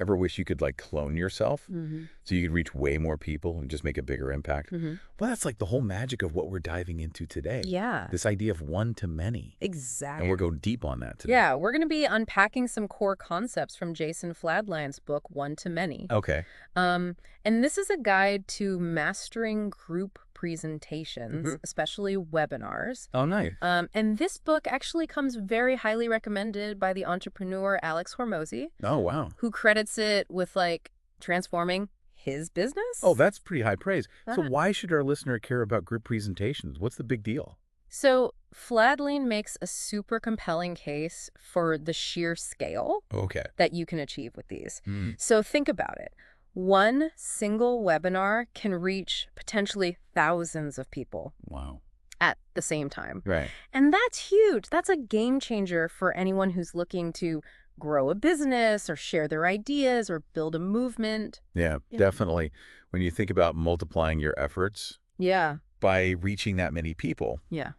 ever wish you could like clone yourself Mm-hmm. so you could reach way more people and just make a bigger impact? Mm-hmm. Well, that's like the whole magic of what we're diving into today. Yeah. This idea of one-to-many. Exactly. And we're going deep on that today. Yeah, we're going to be unpacking some core concepts from Jason Fladlien's book, One-to-Many. Okay. And this is a guide to mastering group presentations, especially webinars. Oh, nice. And this book actually comes very highly recommended by the entrepreneur Alex Hormozi, Oh, wow. who credits it with, like, transforming his business. Oh, that's pretty high praise. So why should our listener care about group presentations? What's the big deal? So Fladlien makes a super compelling case for the sheer scale Okay. that you can achieve with these. Mm. So think about it. One single webinar can reach potentially thousands of people Wow. at the same time. Right. And that's huge. That's a game changer for anyone who's looking to grow a business or share their ideas or build a movement. Yeah, definitely. When you think about multiplying your efforts Yeah. by reaching that many people, Yeah.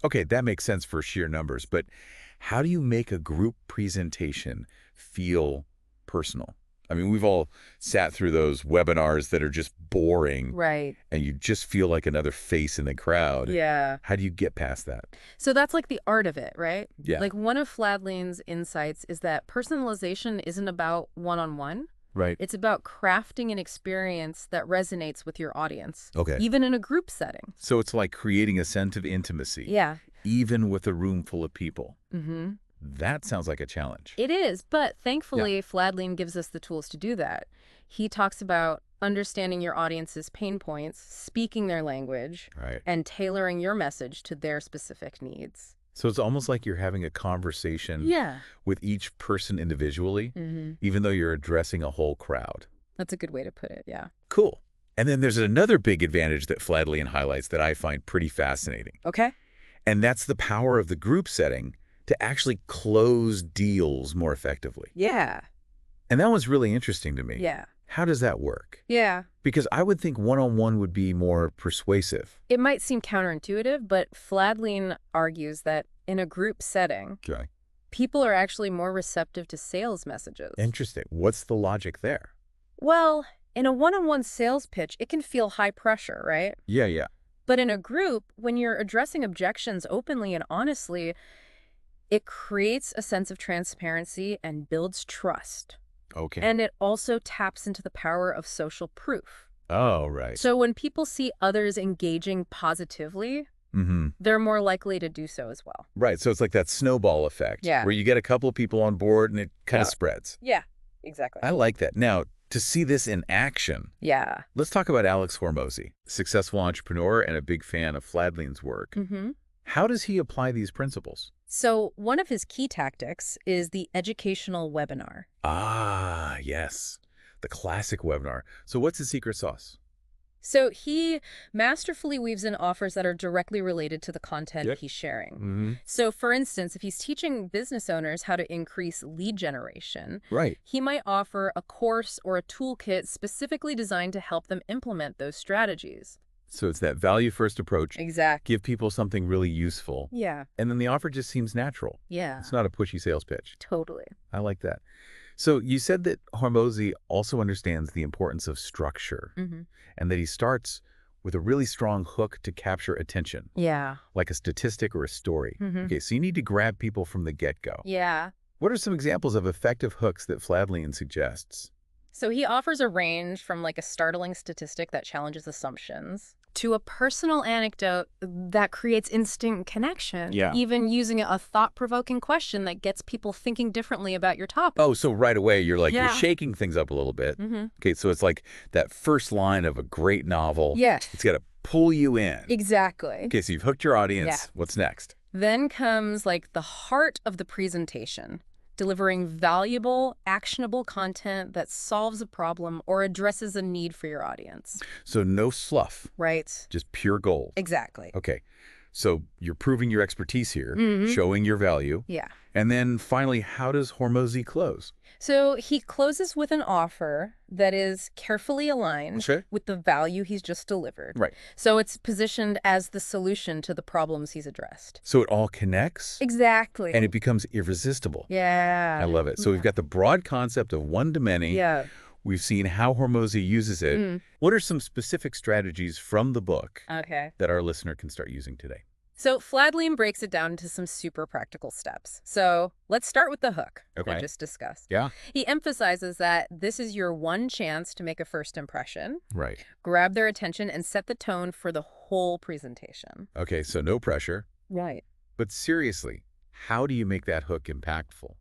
okay, that makes sense for sheer numbers, but how do you make a group presentation feel personal? I mean, we've all sat through those webinars that are just boring, Right. and you just feel like another face in the crowd. Yeah. How do you get past that? So that's like the art of it, right? Yeah. Like one of Fladlien's insights is that personalization isn't about one-on-one. Right. It's about crafting an experience that resonates with your audience, Okay. even in a group setting. So it's like creating a sense of intimacy, Yeah. even with a room full of people. Mm-hmm. That sounds like a challenge. It is, but thankfully, Fladlien gives us the tools to do that. He talks about understanding your audience's pain points, speaking their language, Right. and tailoring your message to their specific needs. So it's almost like you're having a conversation Yeah. with each person individually, Mm-hmm. even though you're addressing a whole crowd. That's a good way to put it, yeah. Cool. And then there's another big advantage that Fladlien highlights that I find pretty fascinating. Okay. And that's the power of the group setting to actually close deals more effectively. Yeah. And that was really interesting to me. Yeah. How does that work? Yeah. Because I would think one-on-one would be more persuasive. It might seem counterintuitive, but Fladlien argues that in a group setting, Okay. people are actually more receptive to sales messages. Interesting. What's the logic there? Well, in a one-on-one sales pitch, it can feel high pressure, right? Yeah. But in a group, when you're addressing objections openly and honestly, it creates a sense of transparency and builds trust. Okay. And it also taps into the power of social proof. Oh, right. So when people see others engaging positively, Mm-hmm. they're more likely to do so as well. Right. So it's like that snowball effect. Yeah. Where you get a couple of people on board and it kind of spreads. Yeah, exactly. I like that. Now, to see this in action, Yeah. let's talk about Alex Hormozi, successful entrepreneur and a big fan of Fladlien's work. Mm-hmm. How does he apply these principles? So one of his key tactics is the educational webinar. Ah, yes. The classic webinar. So what's his secret sauce? So he masterfully weaves in offers that are directly related to the content Yep. he's sharing. Mm-hmm. So for instance, if he's teaching business owners how to increase lead generation, Right. he might offer a course or a toolkit specifically designed to help them implement those strategies. So it's that value-first approach. Exactly. Give people something really useful. Yeah. And then the offer just seems natural. Yeah. It's not a pushy sales pitch. Totally. I like that. So you said that Hormozi also understands the importance of structure Mm-hmm. and that he starts with a really strong hook to capture attention, Yeah. like a statistic or a story. Mm-hmm. Okay, so you need to grab people from the get-go. Yeah. What are some examples of effective hooks that Fladlien suggests? So he offers a range from like a startling statistic that challenges assumptions to a personal anecdote that creates instant connection. Yeah. Even using a thought-provoking question that gets people thinking differently about your topic. Oh, so right away you're like, Yeah. you're shaking things up a little bit. Mm-hmm. Okay, so it's like that first line of a great novel. Yes. It's got to pull you in. Exactly. Okay, so you've hooked your audience. Yeah. What's next? Then comes like the heart of the presentation, delivering valuable, actionable content that solves a problem or addresses a need for your audience. So no fluff, Right. just pure gold. Exactly. Okay, so you're proving your expertise here, Mhm. showing your value. Yeah. And then finally, how does Hormozi close? So he closes with an offer that is carefully aligned Sure. with the value he's just delivered. Right. So it's positioned as the solution to the problems he's addressed. So it all connects Exactly. and it becomes irresistible. Yeah. I love it. So we've got the broad concept of one-to-many. Yeah. We've seen how Hormozi uses it. Mm. What are some specific strategies from the book Okay. that our listener can start using today? So Fladlien breaks it down into some super practical steps. So let's start with the hook Okay. we just discussed. Yeah. He emphasizes that this is your one chance to make a first impression, Right. grab their attention, and set the tone for the whole presentation. Okay, so no pressure. Right. But seriously, how do you make that hook impactful?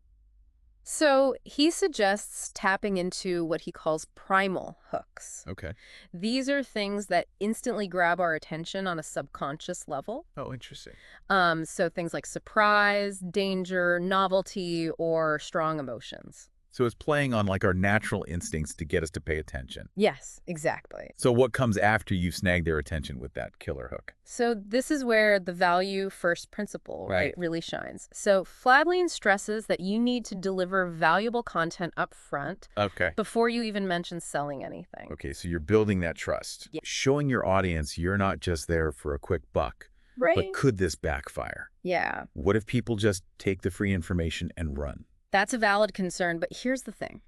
So he suggests tapping into what he calls primal hooks. Okay. These are things that instantly grab our attention on a subconscious level. Oh, interesting. So things like surprise, danger, novelty, or strong emotions. So it's playing on like our natural instincts to get us to pay attention. Yes, exactly. So what comes after you've snagged their attention with that killer hook? So this is where the value first principle, Right. really shines. So Fladlien stresses that you need to deliver valuable content up front Okay. before you even mention selling anything. Okay, so you're building that trust. Yeah. Showing your audience you're not just there for a quick buck, Right. but could this backfire? Yeah. What if people just take the free information and run? That's a valid concern, but here's the thing.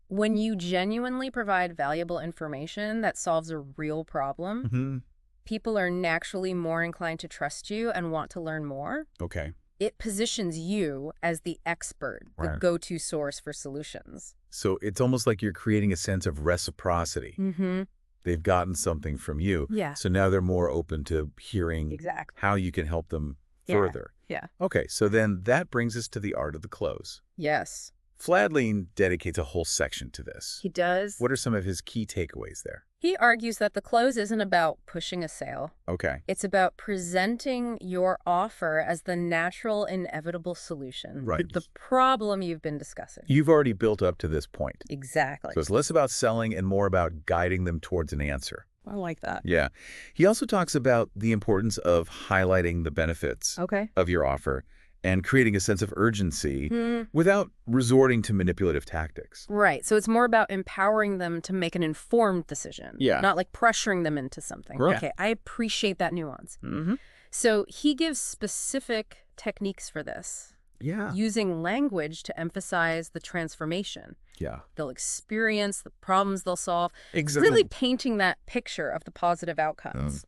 When you genuinely provide valuable information that solves a real problem, Mm-hmm. people are naturally more inclined to trust you and want to learn more. Okay. It positions you as the expert, the Right. go-to source for solutions. So it's almost like you're creating a sense of reciprocity. Mm-hmm. They've gotten something from you. Yeah. So now they're more open to hearing Exactly. how you can help them Yeah. further. Yeah. Okay, so then that brings us to the art of the close. Yes. Fladlien dedicates a whole section to this. He does. What are some of his key takeaways there? He argues that the close isn't about pushing a sale. Okay. It's about presenting your offer as the natural, inevitable solution Right. to the problem you've been discussing. You've already built up to this point. Exactly. So it's less about selling and more about guiding them towards an answer. I like that. Yeah. He also talks about the importance of highlighting the benefits Okay. of your offer and creating a sense of urgency Hmm. without resorting to manipulative tactics. Right. So it's more about empowering them to make an informed decision. Yeah. Not like pressuring them into something. Right. Okay. I appreciate that nuance. Mm-hmm. So he gives specific techniques for this, Yeah. using language to emphasize the transformation Yeah. they'll experience, the problems they'll solve, Exactly. really painting that picture of the positive outcomes.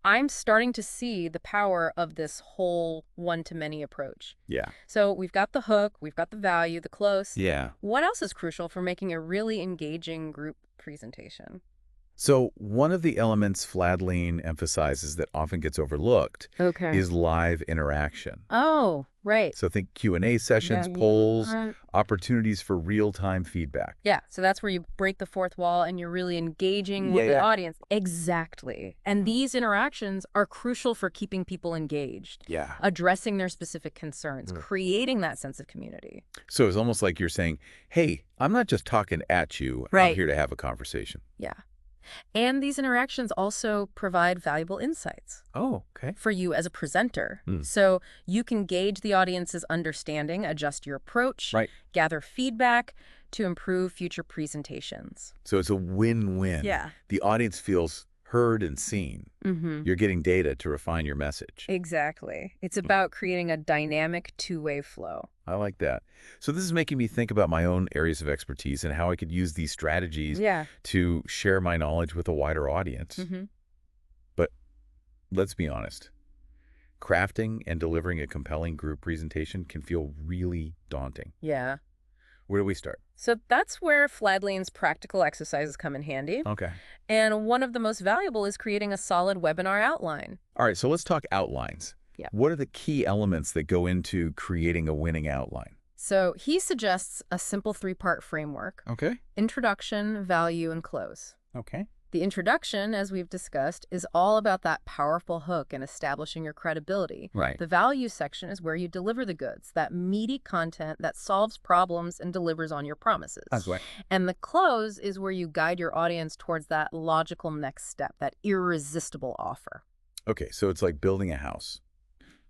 I'm starting to see the power of this whole one-to-many approach. Yeah. So we've got the hook, we've got the value, the close. Yeah. What else is crucial for making a really engaging group presentation? So one of the elements Fladlien emphasizes that often gets overlooked Okay. is live interaction. Oh, right. So think Q&A sessions, Yeah, polls, right. opportunities for real-time feedback. Yeah, so that's where you break the fourth wall and you're really engaging with the audience. Exactly. And these interactions are crucial for keeping people engaged, Yeah. addressing their specific concerns, creating that sense of community. So it's almost like you're saying, hey, I'm not just talking at you. I'm Right. here to have a conversation. Yeah. And these interactions also provide valuable insights Oh, okay. for you as a presenter. Mm. So you can gauge the audience's understanding, adjust your approach, Right. gather feedback to improve future presentations. So it's a win-win. Yeah. The audience feels heard and seen. Mm-hmm. You're getting data to refine your message. Exactly. It's about creating a dynamic two-way flow. I like that. So this is making me think about my own areas of expertise and how I could use these strategies Yeah. to share my knowledge with a wider audience. Mm-hmm. But let's be honest. Crafting and delivering a compelling group presentation can feel really daunting. Yeah. Where do we start? So that's where Fladlien's practical exercises come in handy. Okay. And one of the most valuable is creating a solid webinar outline. All right, so let's talk outlines. Yeah. What are the key elements that go into creating a winning outline? So he suggests a simple three-part framework: Okay. introduction, value, and close. Okay. The introduction, as we've discussed, is all about that powerful hook and establishing your credibility. Right. The value section is where you deliver the goods, that meaty content that solves problems and delivers on your promises. That's right. And the close is where you guide your audience towards that logical next step, that irresistible offer. Okay, so it's like building a house.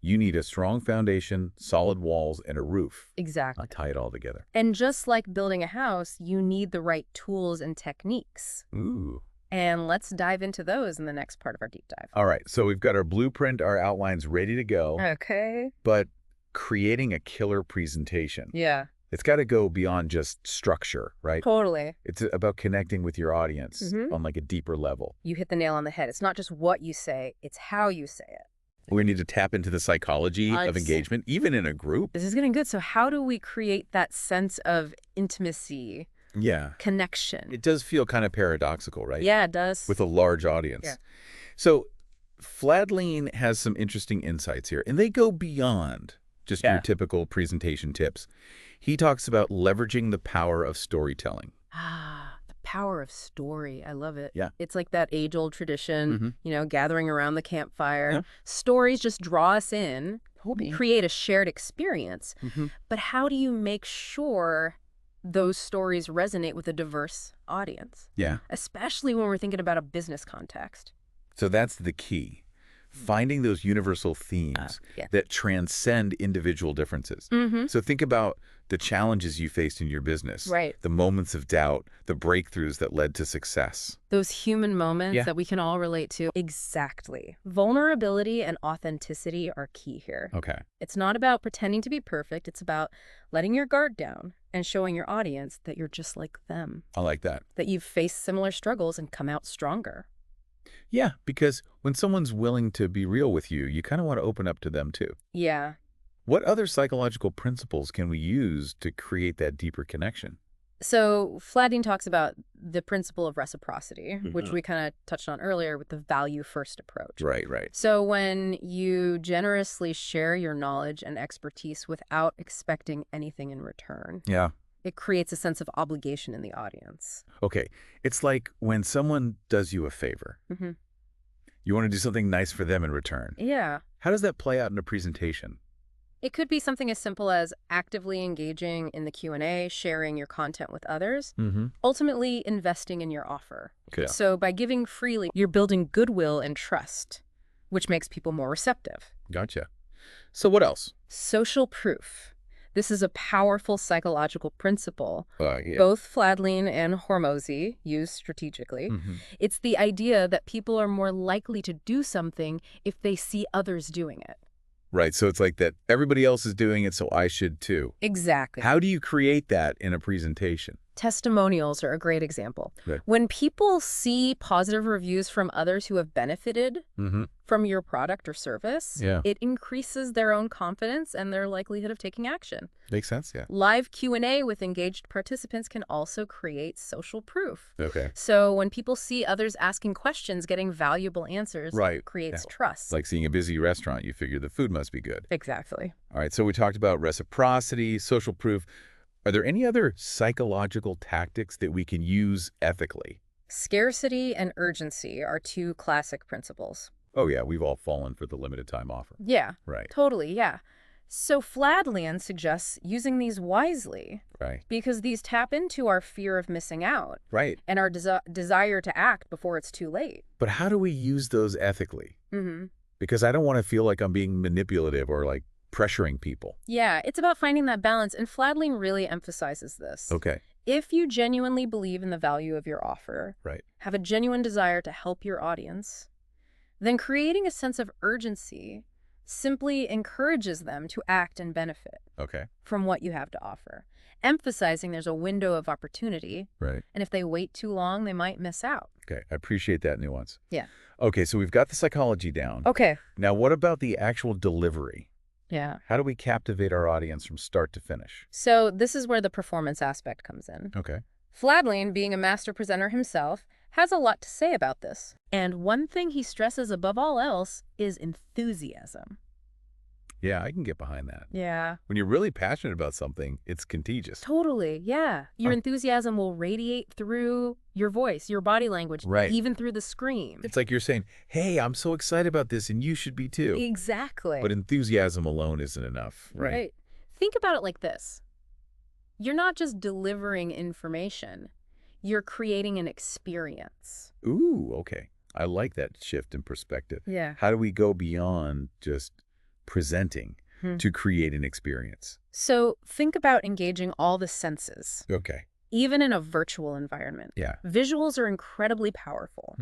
You need a strong foundation, solid walls, and a roof. Exactly. I'll tie it all together. And just like building a house, you need the right tools and techniques. Ooh. And let's dive into those in the next part of our deep dive. All right, so we've got our blueprint, our outlines ready to go. Okay. But creating a killer presentation, Yeah. it's got to go beyond just structure, right? Totally. It's about connecting with your audience on like a deeper level. You hit the nail on the head. It's not just what you say, it's how you say it. We need to tap into the psychology of engagement, even in a group. This is getting good. So how do we create that sense of intimacy, Yeah. connection? It does feel kind of paradoxical, right? Yeah, it does. With a large audience. Yeah. So Fladlien has some interesting insights here, and they go beyond just your typical presentation tips. He talks about leveraging the power of storytelling. The power of story. I love it. Yeah. It's like that age-old tradition, gathering around the campfire. Yeah. Stories just draw us in, create a shared experience. But how do you make sure those stories resonate with a diverse audience? Yeah. Especially when we're thinking about a business context. So that's the key. Finding those universal themes that transcend individual differences. So think about the challenges you faced in your business, Right. the moments of doubt, the breakthroughs that led to success. Those human moments that we can all relate to. Exactly. Vulnerability and authenticity are key here. Okay. It's not about pretending to be perfect. It's about letting your guard down and showing your audience that you're just like them, I like that. that you've faced similar struggles and come out stronger. Yeah, because when someone's willing to be real with you, you kind of want to open up to them too. Yeah. What other psychological principles can we use to create that deeper connection? So Fladlien talks about the principle of reciprocity, which we kind of touched on earlier with the value-first approach. Right, right. So when you generously share your knowledge and expertise without expecting anything in return, Yeah. it creates a sense of obligation in the audience. Okay. It's like when someone does you a favor, you want to do something nice for them in return. Yeah. How does that play out in a presentation? It could be something as simple as actively engaging in the Q&A, sharing your content with others, ultimately investing in your offer. Okay. So by giving freely, you're building goodwill and trust, which makes people more receptive. Gotcha. So what else? Social proof. This is a powerful psychological principle. Yeah. Both Fladlien and Hormozi use strategically. It's the idea that people are more likely to do something if they see others doing it. Right. So it's like that everybody else is doing it, so I should too. Exactly. How do you create that in a presentation? Testimonials are a great example. Right. When people see positive reviews from others who have benefited from your product or service, it increases their own confidence and their likelihood of taking action. Makes sense, yeah. Live Q&A with engaged participants can also create social proof. Okay. So when people see others asking questions, getting valuable answers creates trust. Like seeing a busy restaurant, you figure the food must be good. Exactly. All right, so we talked about reciprocity, social proof. Are there any other psychological tactics that we can use ethically? Scarcity and urgency are two classic principles. Oh, yeah, we've all fallen for the limited time offer. Yeah. Right. Totally, yeah. So Fladlien suggests using these wisely. Right. Because these tap into our fear of missing out. Right. And our desire to act before it's too late. But how do we use those ethically? Because I don't want to feel like I'm being manipulative or like pressuring people. Yeah, it's about finding that balance, and Fladlien really emphasizes this. Okay. If you genuinely believe in the value of your offer, have a genuine desire to help your audience, then creating a sense of urgency simply encourages them to act and benefit from what you have to offer, emphasizing there's a window of opportunity, and if they wait too long, they might miss out. Okay, I appreciate that nuance. Yeah. Okay, so we've got the psychology down. Okay. Now, what about the actual delivery? Yeah. How do we captivate our audience from start to finish? So this is where the performance aspect comes in. Okay. Fladlien, being a master presenter himself, has a lot to say about this. And one thing he stresses above all else is enthusiasm. Yeah, I can get behind that. Yeah. When you're really passionate about something, it's contagious. Totally, yeah. Your enthusiasm will radiate through your voice, your body language, even through the scream. It's like you're saying, hey, I'm so excited about this and you should be too. Exactly. But enthusiasm alone isn't enough, right? Think about it like this. You're not just delivering information. You're creating an experience. Ooh, okay. I like that shift in perspective. Yeah. How do we go beyond just presenting to create an experience? So think about engaging all the senses, Okay. even in a virtual environment. Yeah. Visuals are incredibly powerful.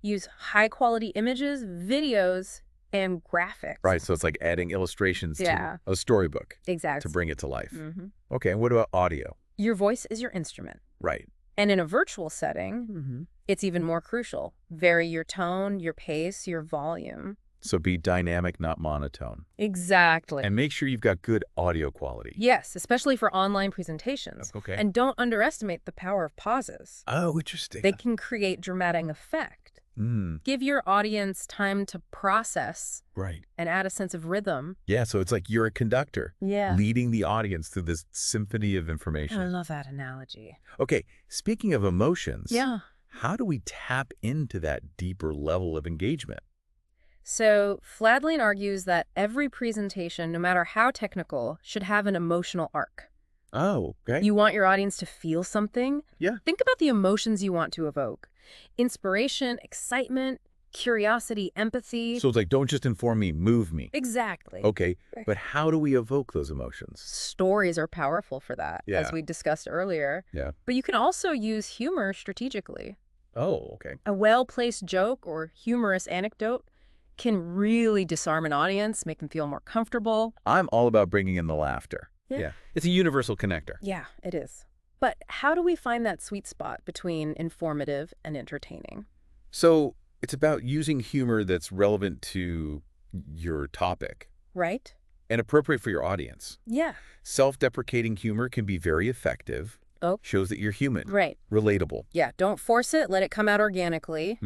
Use high-quality images, videos, and graphics. Right, so it's like adding illustrations Yeah. to a storybook Exactly. to bring it to life. Okay, and what about audio? Your voice is your instrument. Right. And in a virtual setting, it's even more crucial. Vary your tone, your pace, your volume. So be dynamic, not monotone. Exactly. And make sure you've got good audio quality. Yes, especially for online presentations. Okay. And don't underestimate the power of pauses. Oh, interesting. They can create dramatic effect. Give your audience time to process. Right. And add a sense of rhythm. Yeah, so it's like you're a conductor. Yeah. Leading the audience through this symphony of information. I love that analogy. Okay, speaking of emotions. Yeah. How do we tap into that deeper level of engagement? So Fladlien argues that every presentation, no matter how technical, should have an emotional arc. Oh, okay. You want your audience to feel something? Yeah. Think about the emotions you want to evoke. Inspiration, excitement, curiosity, empathy. So it's like, don't just inform me, move me. Exactly. Okay, but how do we evoke those emotions? Stories are powerful for that, as we discussed earlier. Yeah. But you can also use humor strategically. Oh, okay. A well-placed joke or humorous anecdote can really disarm an audience, make them feel more comfortable. I'm all about bringing in the laughter. Yeah. It's a universal connector. Yeah, it is. But how do we find that sweet spot between informative and entertaining? So it's about using humor that's relevant to your topic. Right? And appropriate for your audience. Yeah. Self-deprecating humor can be very effective. Oh. Shows that you're human. Right. Relatable. Yeah, don't force it. Let it come out organically.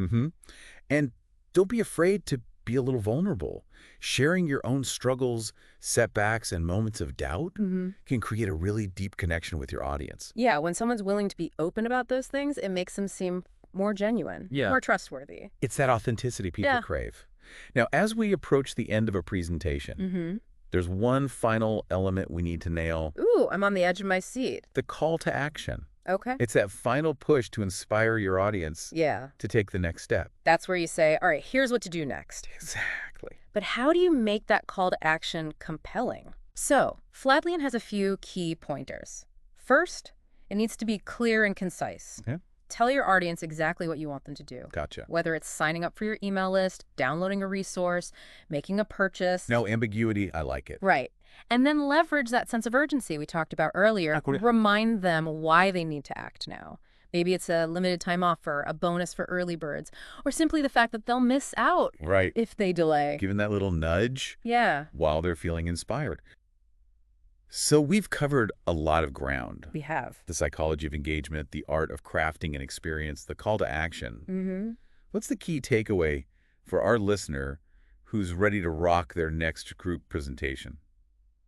And don't be afraid to be a little vulnerable. Sharing your own struggles, setbacks, and moments of doubt can create a really deep connection with your audience. Yeah, when someone's willing to be open about those things, it makes them seem more genuine, more trustworthy. It's that authenticity people crave. Now, as we approach the end of a presentation, there's one final element we need to nail. Ooh, I'm on the edge of my seat. The call to action. Okay. It's that final push to inspire your audience to take the next step. That's where you say, all right, here's what to do next. Exactly. But how do you make that call to action compelling? So, Fladlien has a few key pointers. First, it needs to be clear and concise. Yeah. Tell your audience exactly what you want them to do. Gotcha. Whether it's signing up for your email list, downloading a resource, making a purchase. No ambiguity. I like it. Right. And then leverage that sense of urgency we talked about earlier. Remind them why they need to act now. Maybe it's a limited time offer, a bonus for early birds, or simply the fact that they'll miss out if they delay. Giving that little nudge while they're feeling inspired. So we've covered a lot of ground. We have. The psychology of engagement, the art of crafting an experience, the call to action. What's the key takeaway for our listener who's ready to rock their next group presentation?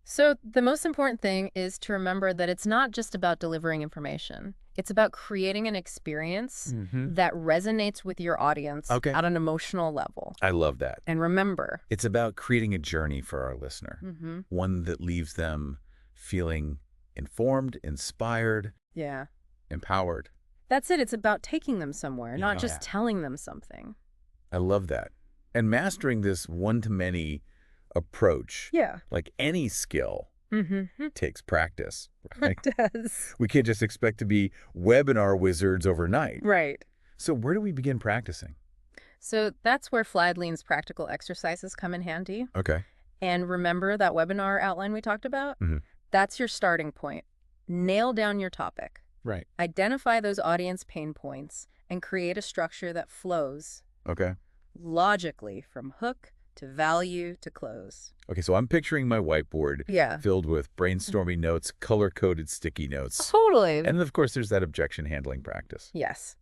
So the most important thing is to remember that it's not just about delivering information. It's about creating an experience that resonates with your audience at an emotional level. I love that. And remember, it's about creating a journey for our listener, one that leaves them feeling informed, inspired, empowered. That's it. It's about taking them somewhere, not just telling them something. I love that. And mastering this one-to-many approach, like any skill, takes practice. Right? It does. We can't just expect to be webinar wizards overnight. Right. So where do we begin practicing? So that's where Fladlien's practical exercises come in handy. Okay. And remember that webinar outline we talked about? That's your starting point. Nail down your topic. Right. Identify those audience pain points and create a structure that flows logically from hook to value to close. Okay, so I'm picturing my whiteboard filled with brainstorming notes, color-coded sticky notes. Totally. And of course, there's that objection handling practice. Yes.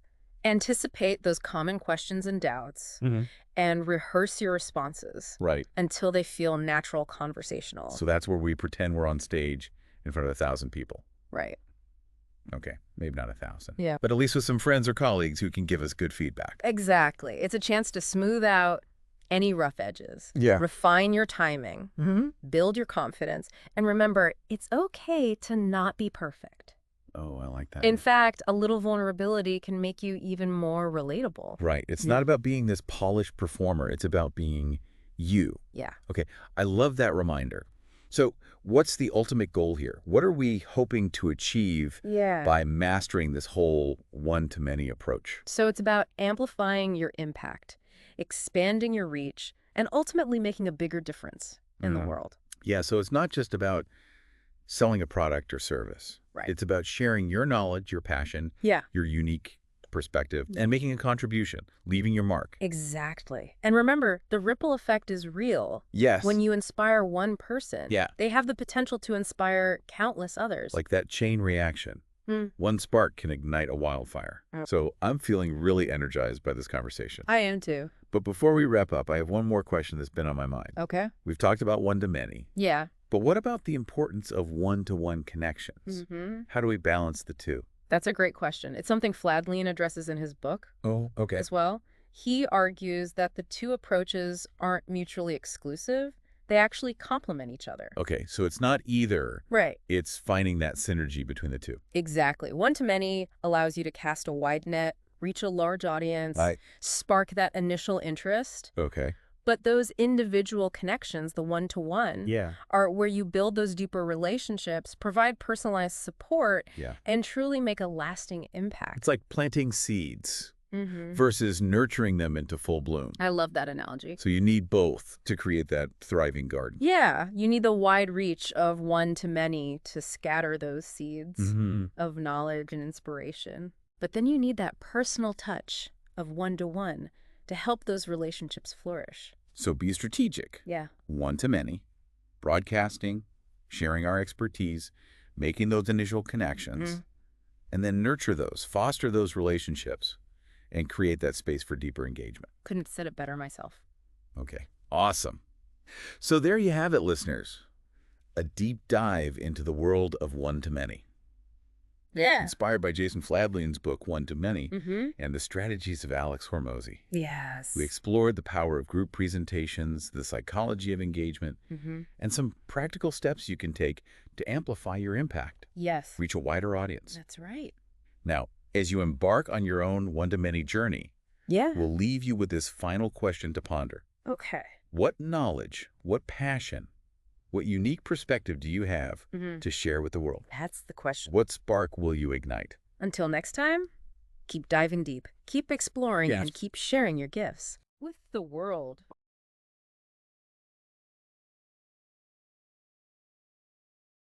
Anticipate those common questions and doubts and rehearse your responses until they feel natural conversational. So that's where we pretend we're on stage in front of 1,000 people. Right. Okay, maybe not 1,000. Yeah. But at least with some friends or colleagues who can give us good feedback. Exactly. It's a chance to smooth out any rough edges. Refine your timing. Build your confidence. And remember, it's okay to not be perfect. Oh, I like that. In fact, a little vulnerability can make you even more relatable. Right. It's not about being this polished performer. It's about being You. Yeah. Okay, I love that reminder. So what's the ultimate goal here? What are we hoping to achieve by mastering this whole one-to-many approach? So it's about amplifying your impact, expanding your reach, and ultimately making a bigger difference in the world. Yeah, so it's not just about selling a product or service. Right. It's about sharing your knowledge, your passion, your unique perspective, and making a contribution, leaving your mark. Exactly. And remember, the ripple effect is real. Yes. When you inspire one person, they have the potential to inspire countless others. Like that chain reaction. One spark can ignite a wildfire. So I'm feeling really energized by this conversation. I am too. But before we wrap up, I have one more question that's been on my mind. Okay. We've talked about one-to-many. Yeah. But what about the importance of one-to-one connections? How do we balance the two? That's a great question. It's something Fladlien addresses in his book as well. He argues that the two approaches aren't mutually exclusive. They actually complement each other. Okay, so it's not either. Right. It's finding that synergy between the two. Exactly. One-to-many allows you to cast a wide net, reach a large audience, spark that initial interest. Okay. But those individual connections, the one-to-one, are where you build those deeper relationships, provide personalized support, and truly make a lasting impact. It's like planting seeds versus nurturing them into full bloom. I love that analogy. So you need both to create that thriving garden. Yeah, you need the wide reach of one-to-many to scatter those seeds of knowledge and inspiration. But then you need that personal touch of one-to-one to help those relationships flourish. So be strategic. Yeah. One-to-many, broadcasting, sharing our expertise, making those initial connections, and then nurture those, foster those relationships, and create that space for deeper engagement. Couldn't have said it better myself. Okay, awesome. So there you have it, listeners. A deep dive into the world of one-to-many. Yeah. Inspired by Jason Fladlien's book, One-to-Many, and the strategies of Alex Hormozi. Yes. We explored the power of group presentations, the psychology of engagement, and some practical steps you can take to amplify your impact. Yes. Reach a wider audience. That's right. Now, as you embark on your own one-to-many journey, we'll leave you with this final question to ponder. Okay. What knowledge, what passion, what unique perspective do you have to share with the world? That's the question. What spark will you ignite? Until next time, keep diving deep, keep exploring, and keep sharing your gifts with the world.